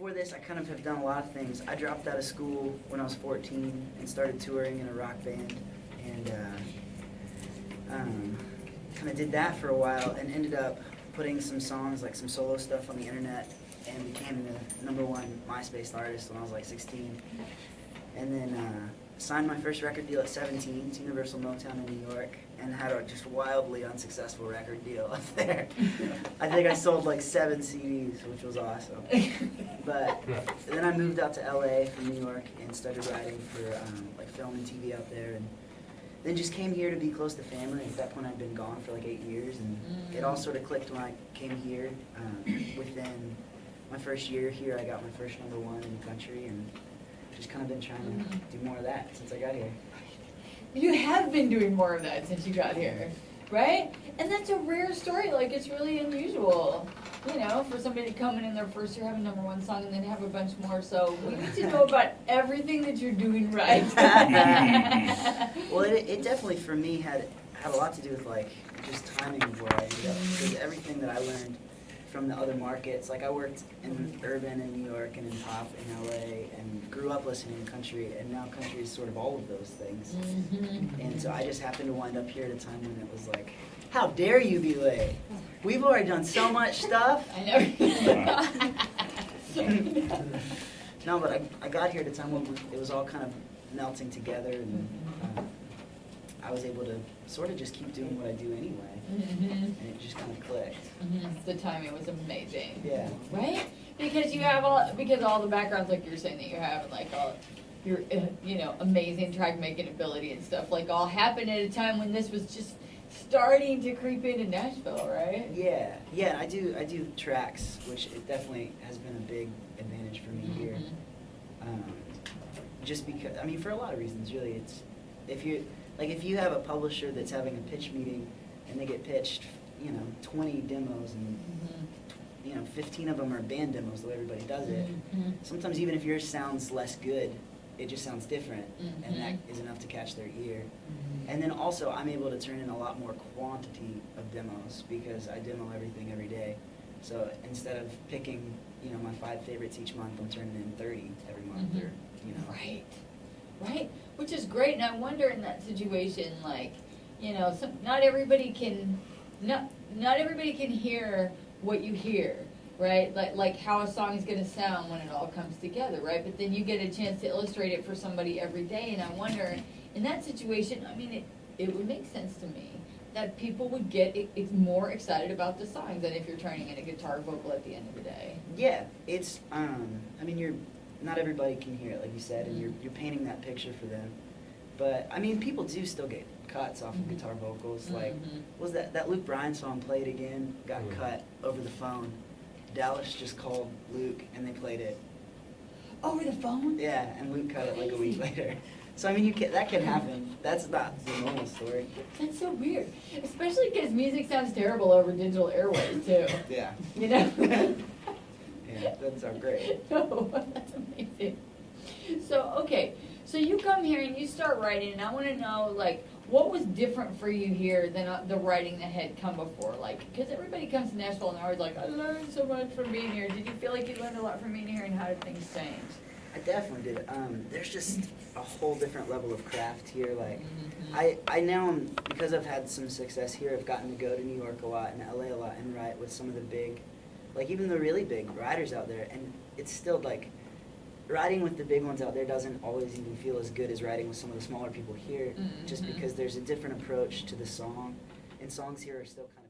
before this, I kind of have done a lot of things. I dropped out of school when I was 14 and started touring in a rock band, and kind of did that for a while and ended up putting some songs, like some solo stuff on the internet, and became the #1 MySpace artist when I was like 16. And then signed my first record deal at 17 to Universal Motown in New York, and had a just wildly unsuccessful record deal up there. I think I sold like 7 CDs, which was awesome. But then I moved out to LA from New York and started writing for like film and TV out there, and then just came here to be close to family. At that point, I'd been gone for like 8 years, and it all sort of clicked when I came here. Within my first year here, I got my first #1 in the country, and just kind of been trying to do more of that since I got here. You have been doing more of that since you got here, right? And that's a rare story. Like, it's really unusual, you know, for somebody to come in their first year, have a #1 song, and then have a bunch more. So we need to know about everything that you're doing right. Well, it definitely, for me, had a lot to do with, like, just timing of where I ended up. Because everything that I learned from the other markets, like I worked in urban in New York and in pop in LA, and grew up listening to country, and now country is sort of all of those things. And so I just happened to wind up here at a time when it was like, how dare you be late? We've already done so much stuff. I know. No, but I got here at a time when it was all kind of melting together, and I was able to sort of just keep doing what I do anyway, and it just kind of clicked. The timing was amazing. Yeah. Right? Because you have all the backgrounds, like you're saying that you have, and like all your you know, amazing track making ability and stuff, like all happened at a time when this was just starting to creep into Nashville, right? Yeah, yeah. And I do tracks, which it definitely has been a big advantage for me here. Just because, I mean, for a lot of reasons, really. It's if you have a publisher that's having a pitch meeting and they get pitched, you know, 20 demos, and you know, 15 of them are band demos, the way everybody does it. Sometimes even if yours sounds less good, it just sounds different, and that is enough to catch their ear. And then also, I'm able to turn in a lot more quantity of demos because I demo everything every day. So instead of picking, you know, my 5 favorites each month, I'm turning in 30 every month, or you know. Right, which is great. And I wonder in that situation, like, you know, not everybody can hear what you hear, right? Like how a song is going to sound when it all comes together, right? But then you get a chance to illustrate it for somebody every day, and I wonder, in that situation, I mean, it would make sense to me that people would get more excited about the songs than if you're turning in a guitar vocal at the end of the day. Yeah, it's, I mean, not everybody can hear it, like you said, and you're painting that picture for them. But, I mean, people do still get cuts off of guitar vocals. Like, what was that Luke Bryan song, Play It Again, got cut over the phone. Dallas just called Luke, and they played it. Over the phone? Yeah, and Luke cut it like a week later. So, I mean, that can happen. That's not the normal story. That's so weird. Especially because music sounds terrible over digital airwaves, too. Yeah. You know? Yeah, that doesn't sound great. No, that's amazing. So, okay. So you come here and you start writing, and I want to know, like, what was different for you here than the writing that had come before? Like, because everybody comes to Nashville and they're always like, I learned so much from being here. Did you feel like you learned a lot from being here, and how did things change? I definitely did. There's just a whole different level of craft here. Like, I now, because I've had some success here, I've gotten to go to New York a lot and LA a lot and write with some of the big, like even the really big writers out there. And it's still like, writing with the big ones out there doesn't always even feel as good as writing with some of the smaller people here, just because there's a different approach to the song, and songs here are still kind of